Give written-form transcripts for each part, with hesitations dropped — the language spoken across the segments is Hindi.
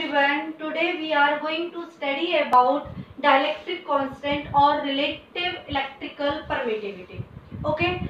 everyone. Today we are going to study about dielectric constant or relative electrical permittivity. Okay,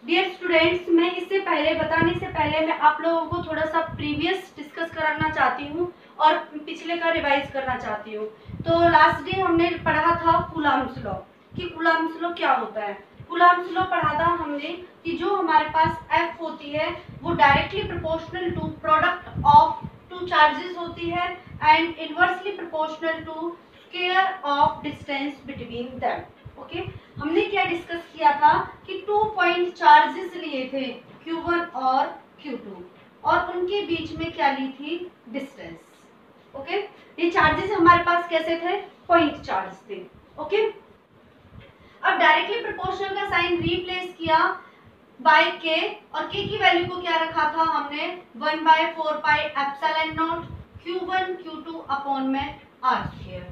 dear students, मैं इससे पहले बताने से पहले मैं आप लोगों को थोड़ा सा प्रीवियस डिस्कस कराना चाहती हूँ और पिछले का रिवाइज करना चाहती हूँ। तो लास्ट डे हमने पढ़ा था कूलम्ब्स लॉ कि कूलम्ब्स लॉ क्या होता है। कूलम्ब्स लॉ पढ़ा था हमने कि जो हमारे पास F होती है वो directly proportional to product of two charges होती है and inversely proportional to square of distance between them. Okay, हमने क्या डिस्कस किया था कि 2 पॉइंट चार्जेस लिए थे Q1 और Q2 और उनके बीच में क्या ली थी, डिस्टेंस। ओके, ये चार्जेस हमारे पास कैसे थे, पॉइंट चार्ज थे। ओके, अब डायरेक्टली प्रोपोर्शनल का साइन रीप्लेस किया बाय के और के की वैल्यू को क्या रखा था हमने 1/4 pi epsilon not Q1 Q2 upon में R स्क्वायर।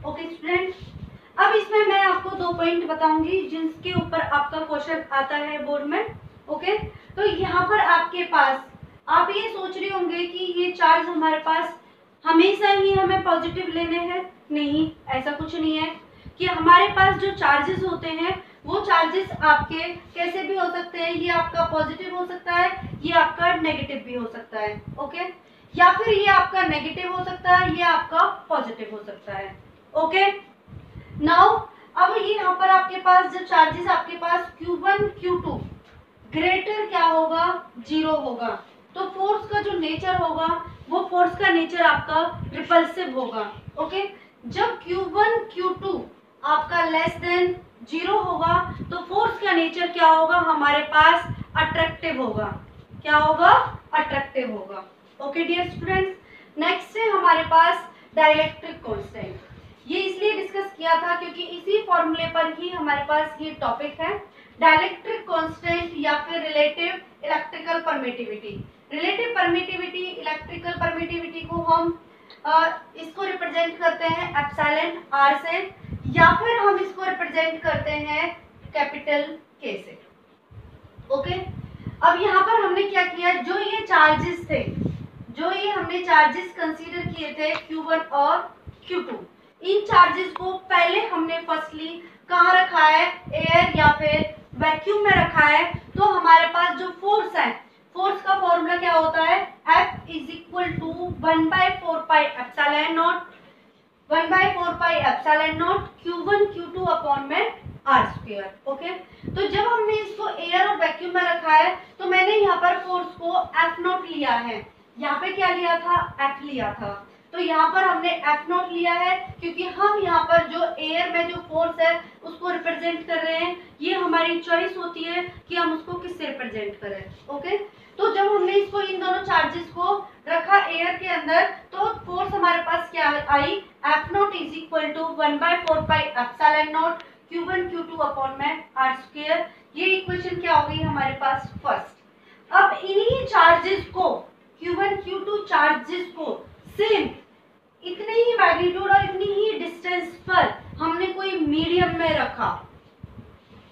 ओके स्टूडेंट, अब इसमें मैं आपको 2 पॉइंट बताऊंगी जिसके ऊपर आपका क्वेश्चन आता है बोर्ड में। ओके, तो यहाँ पर आपके पास आप ये सोच रहे होंगे कि ये चार्ज हमारे पास हमेशा ही हमें पॉजिटिव लेने हैं। नहीं, ऐसा कुछ नहीं है कि हमारे पास जो चार्जेस होते हैं वो चार्जेस आपके कैसे भी हो सकते हैं। ये आपका पॉजिटिव हो सकता है, ये आपका नेगेटिव भी हो सकता है। ओके, या फिर ये आपका नेगेटिव हो सकता है, ये आपका पॉजिटिव हो सकता है। ओके, नाउ अब ये यहाँ पर आपके पास जो चार्जेस आपके पास Q1 Q2 ग्रेटर क्या होगा, 0 होगा। तो फोर्स का जो नेचर होगा वो फोर्स का नेचर आपका रिपल्सिव होगा। ओके, जब Q1 Q2 आपका लेस देन 0 होगा तो फोर्स का नेचर क्या होगा, हमारे पास अट्रैक्टिव होगा। क्या होगा, अट्रैक्टिव होगा। ओके डियर स्टूडेंट्स, नेक्स्ट है हमारे पास डाइलेक्ट्रिक कांस्टेंट। ये इसलिए डिस्कस किया था क्योंकि इसी फॉर्मूले पर ही हमारे पास ये टॉपिक है, डाइलेक्ट्रिक कांस्टेंट या फिर relative electrical permittivity. Relative permittivity, electrical permittivity को हम इसको रिप्रेजेंट करते हैं एप्सिलॉन R से या फिर हम इसको रिप्रेजेंट करते हैं कैपिटल K से। ओके, अब यहाँ पर हमने क्या किया, जो ये चार्जेस थे, जो ये हमने चार्जेस कंसीडर किए थे Q1 और Q2, इन चार्जेस को पहले हमने फर्स्टली कहाँ रखा है, एयर या फिर वैक्यूम में रखा है। तो हमारे पास जो फोर्स है, फोर्स का फॉर्मूला क्या होता है, F is equal to 1/4 pi epsilon not 1/4 pi epsilon not Q1 Q2 upon में R स्क्वायर। ओके, तो जब हमने इसको एयर और वैक्यूम में रखा है तो मैंने यहाँ पर फोर्स को F नॉट लिया है। यहाँ पे क्या लिया था, F लिया था। तो यहाँ पर हमने F नॉट लिया है क्योंकि हम यहाँ पर जो एयर में जो फोर्स है उसको रिप्रेजेंट कर रहे हैं। ये हमारी चॉइस होती है कि हम उसको किससे रिप्रेजेंट करें। ओके, तो जब हमने इसको इन दोनों चार्जेस को रखा एयर के अंदर तो फोर्स हमारे पास क्या आई, F not is equal to 1/4 pi epsilon not Q1 Q2 upon में R स्क्वायर। ये इक्वेशन क्या हो गई हमारे पास फर्स्ट। अब इन्हीं चार्जेस को Q1 Q2 चार्जेस को सेम इतने ही मैग्नीट्यूड और इतनी ही डिस्टेंस पर हमने कोई मीडियम में रखा,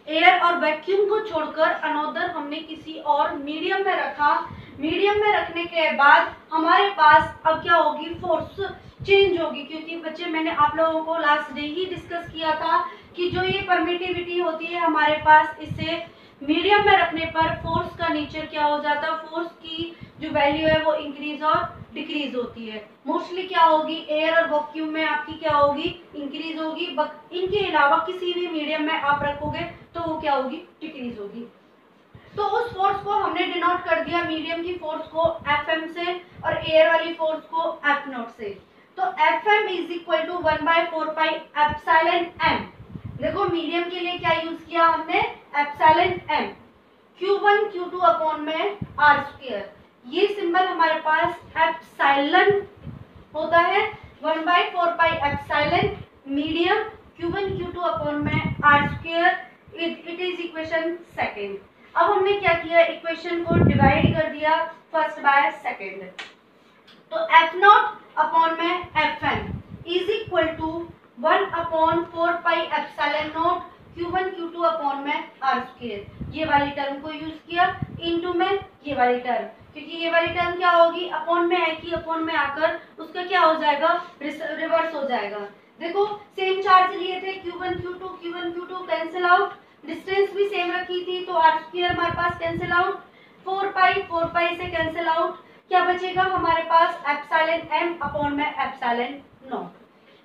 एयर और वैक्यूम को छोड़कर अनोदर हमने किसी और मीडियम में रखा। मीडियम में रखने के बाद हमारे पास अब क्या होगी, फोर्स चेंज होगी। क्योंकि बच्चे मैंने आप लोगों को लास्ट डे ही डिस्कस किया था कि जो ये परमिटिविटी होती है हमारे पास, इससे मीडियम में रखने पर फोर्स का नेचर क्या हो जाता है, फोर्स की जो वैल्यू है वो इंक्रीज और डिक्रीज होती है। मोस्टली क्या होगी, एयर और वैक्यूम में आपकी क्या होगी, इंक्रीज होगी। इनके अलावा किसी भी मीडियम में आप रखोगे तो वो क्या होगी, डिक्रीज होगी। तो उस फोर्स को हमने डिनोट कर दिया, मीडियम की फोर्स को Fm से और एयर वाली फोर्स को F नॉट से। तो Fm is equal to 1/4 pi epsilon m। देखो मीडियम के लिए क्या यूज किया हमने, epsilon m Q1 Q2 upon में R स्क्वायर। ये सिंबल हमारे पास एप्सिलॉन होता है, 1/4 pi epsilon medium Q1 Q2 upon में R square. It is equation second. अब हमने क्या किया, इक्वेशन को डिवाइड कर दिया फर्स्ट बाय सेकेंड। तो F नॉट अपॉन में Fn is equal to 1/4 pi epsilon not Q1 Q2 upon में R स्क्वायर। ये वाली टर्म को यूज किया इनटू में ये वाली टर्म। क्योंकि ये वाली टर्म क्या होगी, अपॉन में आएगी, अपॉन में आकर उसका क्या हो जाएगा, रिवर्स हो जाएगा। देखो सेम चार्ज लिए थे, Q1 Q2 cancel out, distance भी सेम रखी थी, तो r स्क्वायर हमारे पास कैंसिल आउट, 4 पाई से कैंसिल आउट, क्या बचेगा हमारे पास एप्सिलॉन m अपॉन में एप्सिलॉन नॉट।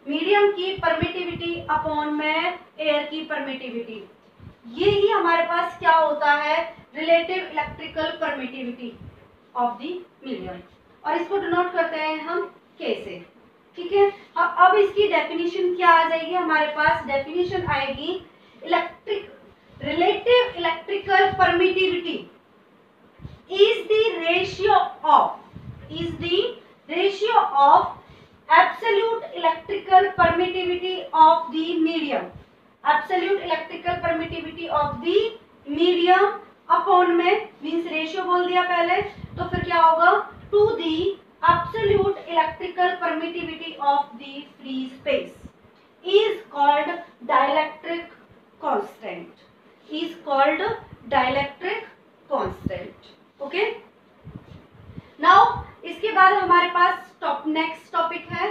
मीडियम की परमिटिविटी अपॉन में एयर की परमिटिविटी, ये ही हमारे पास क्या होता है, relative electrical permittivity of the medium, और इसको डिनोट करते हैं हम K से। ठीक है, अब इसकी डेफिनेशन क्या आ जाएगी, हमारे पास डेफिनेशन आएगी relative electrical permittivity is the ratio of absolute electrical permittivity of the medium, absolute electrical permittivity of the medium upon में मीन्स रेशियो बोल दिया पहले, तो फिर क्या होगा, to the absolute electrical permittivity of the free space is called dielectric constant, is called dielectric constant। Okay, now इसके बाद हमारे पास नेक्स्ट टॉपिक है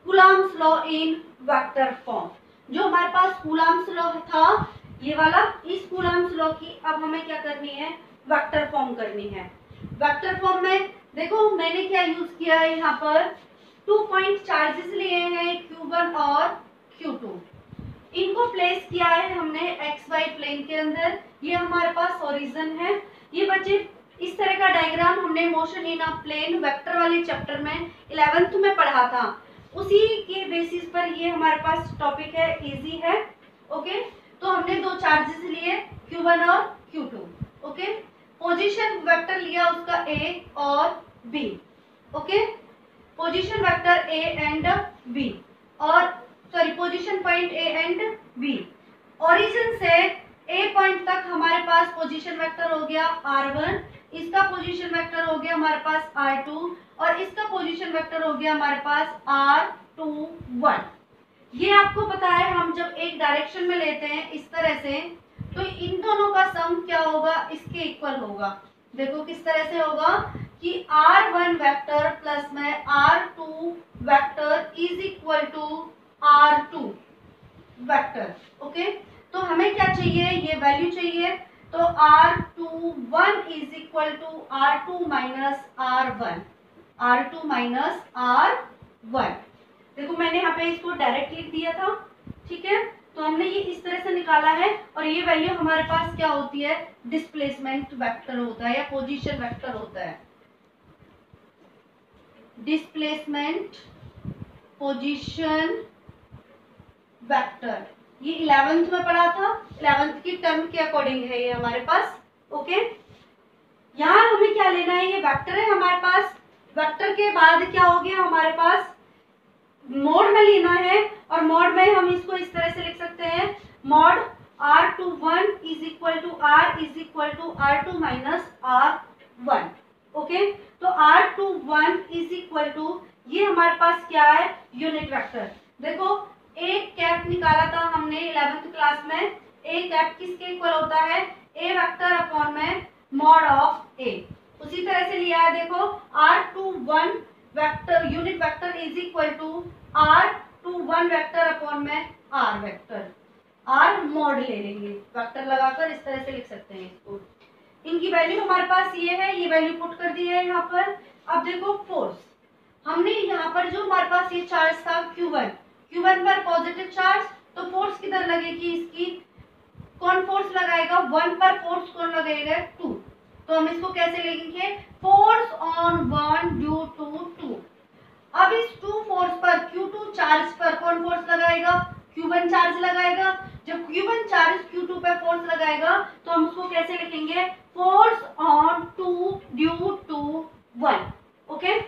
Coulomb's law in vector form. जो हमारे पास कूलम्ब्स लॉ था ये वाला, इस कूलम्ब्स लॉ की अब हमें क्या करनी है, वेक्टर फॉर्म करनी है। वेक्टर फॉर्म में देखो मैंने क्या यूज किया है, यहाँ पर 2 पॉइंट चार्जेस लिए हैं Q1 और Q2, इनको प्लेस किया है हमने XY प्लेन के अंदर, ये हमारे पास ओरिजिन है। ये बच्चे इस तरह का डायग्राम हमने motion in a plane vector वाले चैप्टर में 11th में पढ़ा था, उसी के बेसिस पर ये हमारे पास टॉपिक है, इजी है। ओके, तो हमने 2 चार्जेस लिए Q1 और Q2। ओके, पोजीशन वेक्टर लिया उसका A और B। Okay, position vector A and B, और sorry position point A and B, origin से A पॉइंट तक हमारे पास पोजीशन वेक्टर हो गया R1, इसका पोजीशन वेक्टर हो गया हमारे पास R2, और इसका पोजीशन वेक्टर हो गया हमारे पास R21। ये आपको पता है, हम जब एक डायरेक्शन में लेते हैं इस तरह से, तो इन दोनों का सम क्या होगा, इसके इक्वल होगा। देखो किस तरह से होगा कि R1 वेक्टर प्लस में R2 vector is equal to R2 vector. Okay, तो हमें क्या चाहिए, ये वैल्यू चाहिए, तो R21 is equal to R2 minus R1, R2 minus R1। देखो मैंने यहाँ पे इसको डायरेक्ट लिख दिया था, ठीक है, तो हमने ये इस तरह से निकाला है, और ये वैल्यू हमारे पास क्या होती है, डिस्प्लेसमेंट वेक्टर होता है या पोजीशन वेक्टर होता है, डिस्प्लेसमेंट पोजीशन वेक्टर। ये 11th में पढ़ा था, 11th की टर्म के अकॉर्डिंग है ये हमारे पास। ओके, यहाँ हमें क्या लेना है, ये वेक्टर है हमारे पास, वेक्टर के बाद क्या हो गया हमारे पास, मोड में लेना है, और मोड में हम इसको इस तरह से लिख सकते हैं, mod R21 is equal to R is equal to R2 minus R1। Okay, तो R21 इज इक्वल टू, ये हमारे पास क्या है, यूनिट वेक्टर। देखो एक कैप निकाला था हमने 11th क्लास में, ए कैप किसके इक्वल होता है, ए वेक्टर अपॉन में मॉड ऑफ ए। उसी तरह से लिया है, देखो R21 vector unit vector is equal to R21 vector upon में R वेक्टर, R मॉड ले लेंगे, वेक्टर लगाकर इस तरह से लिख सकते हैं इसको। इनकी वैल्यू हमारे पास ये है, ये वैल्यू पुट कर दी है यहाँ पर। अब देखो फोर्स, हमने यहाँ पर जो हमारे पास ये चार्ज था Q1 पर पॉजिटिव चार्ज, तो फोर्स किधर लगेगी इसकी, कौन फोर्स लगाएगा, 1 पर फोर्स कौन लगेगा, 2, तो हम इसको कैसे लिखेंगे, फोर्स ऑन 1 ड्यू टू 2। अब इस 2 फोर्स पर Q2 चार्ज पर कौन फोर्स लगाएगा, Q1 चार्ज लगाएगा। जब Q1 चार्ज Q2 पर फोर्स लगाएगा तो हम उसको कैसे लिखेंगे, force on 2 due to 1। Okay,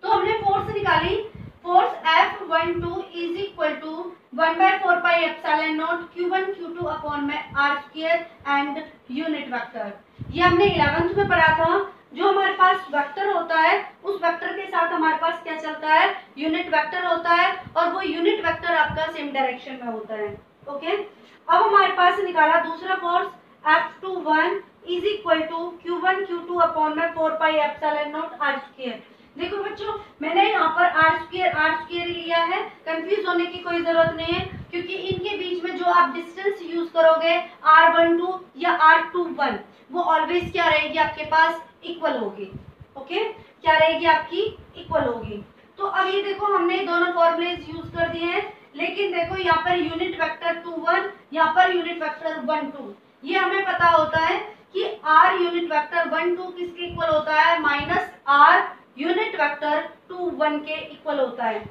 तो हमने फोर्स निकाली, force F12 is equal to 1/4 pi epsilon not Q1 Q2 upon में R square and unit vector. ये हमने 11th में पढ़ा था, जो हमारे पास वेक्टर होता है उस वेक्टर के साथ हमारे पास क्या चलता है, यूनिट वेक्टर होता है, और वो यूनिट वेक्टर आपका सेम डायरेक्शन में होता है। ओके, अब हमारे पास निकाला दूसरा force F21 is equal to Q1 Q2 upon में 4 pi epsilon naught r square. देखो बच्चों, मैंने यहाँ पर r स्क्वायर लिया है, कंफ्यूज होने की कोई जरूरत नहीं है, क्योंकि इनके बीच में जो आप डिस्टेंस यूज करोगे r12 या r21 वो ऑलवेज क्या रहेगी आपके पास, इक्वल होगी। ओके, क्या रहेगी आपकी, इक्वल होगी। तो अब ये देखो हमने दोनों फॉर्मूलेज यूज कर दिए हैं, लेकिन देखो यहाँ पर यूनिट वेक्टर 21, यहाँ पर यूनिट वेक्टर 12, ये हमें पता होता है कि r यूनिट वेक्टर 12 किसके इक्वल होता है, माइनस r यूनिट वेक्टर 21 के इक्वल होता है।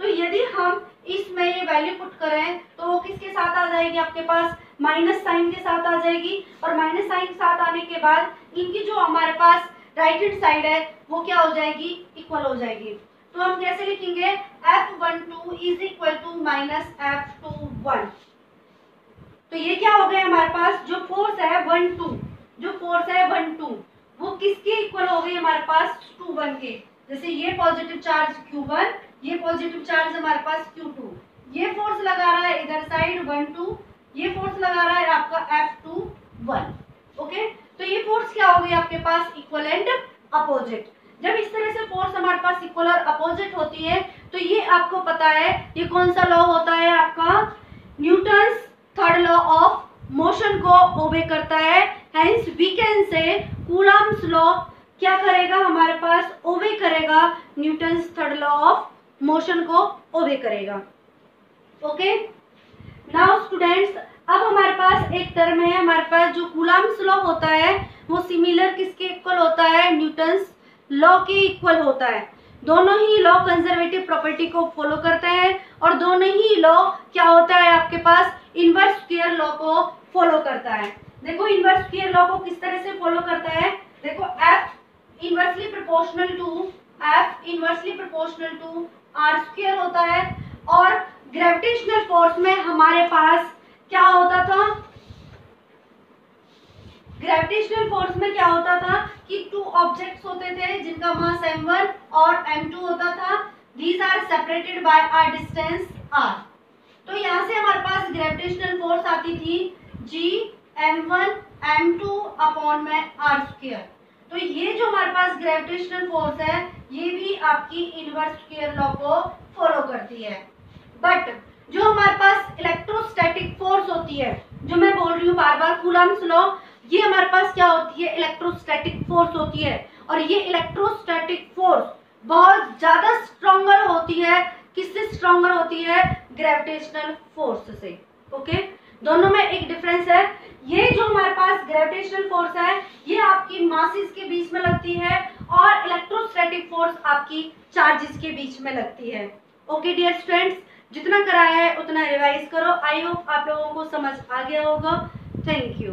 तो यदि हम इसमें ये वैल्यू पुट करें तो वो किसके साथ आ जाएगी आपके पास, माइनस साइन के साथ आ जाएगी, और माइनस साइन के साथ आने के बाद इनकी जो हमारे पास राइट हैंड साइड है वो क्या हो जाएगी, इक्वल हो जाएगी। तो हम कैसे लिखेंगे, F12 is equal to minus F21। तो ये क्या हो गया हमारे पास, जो फोर्स है 12, जो फोर्स है 12 वो किसके इक्वल हो गई हमारे पास, 21 के। जैसे ये पॉजिटिव चार्ज Q1, ये पॉजिटिव चार्ज हमारे पास Q2, ये फोर्स लगा रहा है इधर साइड 12, ये फोर्स लगा रहा है आपका F21। ओके, तो ये फोर्स क्या हो गई आपके पास, इक्वल एंड अपोजिट। जब इस तरह से फोर्स हमारे पास इक्वल और अपोजिट होती है तो ये आपको पता है ये कौन सा लॉ होता है आपका, Newton's third law of motion को ओबे करता है। Hence we can say Coulomb's law क्या करेगा हमारे पास, ओबे करेगा Newton's third law of motion को ओबे करेगा। ओके, नाउ स्टूडेंट्स, अब हमारे पास एक टर्म है, हमारे पास जो कूलम्ब्स लॉ होता है वो सिमिलर किसके इक्वल होता है, न्यूटन्स लॉ के इक्वल होता है। दोनों ही लॉ कंजर्वेटिव प्रॉपर्टी को फॉलो करते हैं और दोनों ही लॉ क्या होता है आपके पास, इनवर्स स्क्वायर लॉ को फॉलो करता है। देखो इनवर्स स्क्वायर लॉ को किस तरह से फॉलो करता है, देखो F inversely proportional to R square होता है, और ग्रेविटेशनल फोर्स में हमारे पास क्या होता था, ग्रेविटेशनल फोर्स में क्या होता था कि टू ऑब्जेक्ट्स होते थे जिनका मास m1 और m2 होता था, these are separated by a distance r। तो यहाँ से हमारे पास ग्रेविटेशनल फोर्स आती थी G m1 m2 अपॉन में r स्क्वायर। तो ये जो हमारे पास ग्रेविटेशनल फोर्स है ये भी आपकी इनवर्स स्क्वायर लॉ को फॉलो करती है। बट जो हमारे पास इलेक्ट्रोस्टैटिक फोर्स होती है, जो मैं बोल रही हूँ बार बार कूलम्ब्स लॉ, ये हमारे पास क्या होती है, इलेक्ट्रोस्टैटिक फोर्स होती है, और ये इलेक्ट्रोस्टैटिक फोर्स बहुत ज्यादा स्ट्रॉन्गर होती है। किससे स्ट्रॉन्गर होती है, ग्रेविटेशनल फोर्स से। ओके, दोनों में एक डिफरेंस है। ये जो हमारे पास ग्रेविटेशनल फोर्स है ये आपकी मासेस के बीच में लगती है, और इलेक्ट्रोस्टैटिक फोर्स आपकी चार्जेस के बीच में लगती है। ओके डियर स्टूडेंट्स, जितना कराया है उतना रिवाइज करो। आई होप आप लोगों को समझ आ गया होगा। Thank you.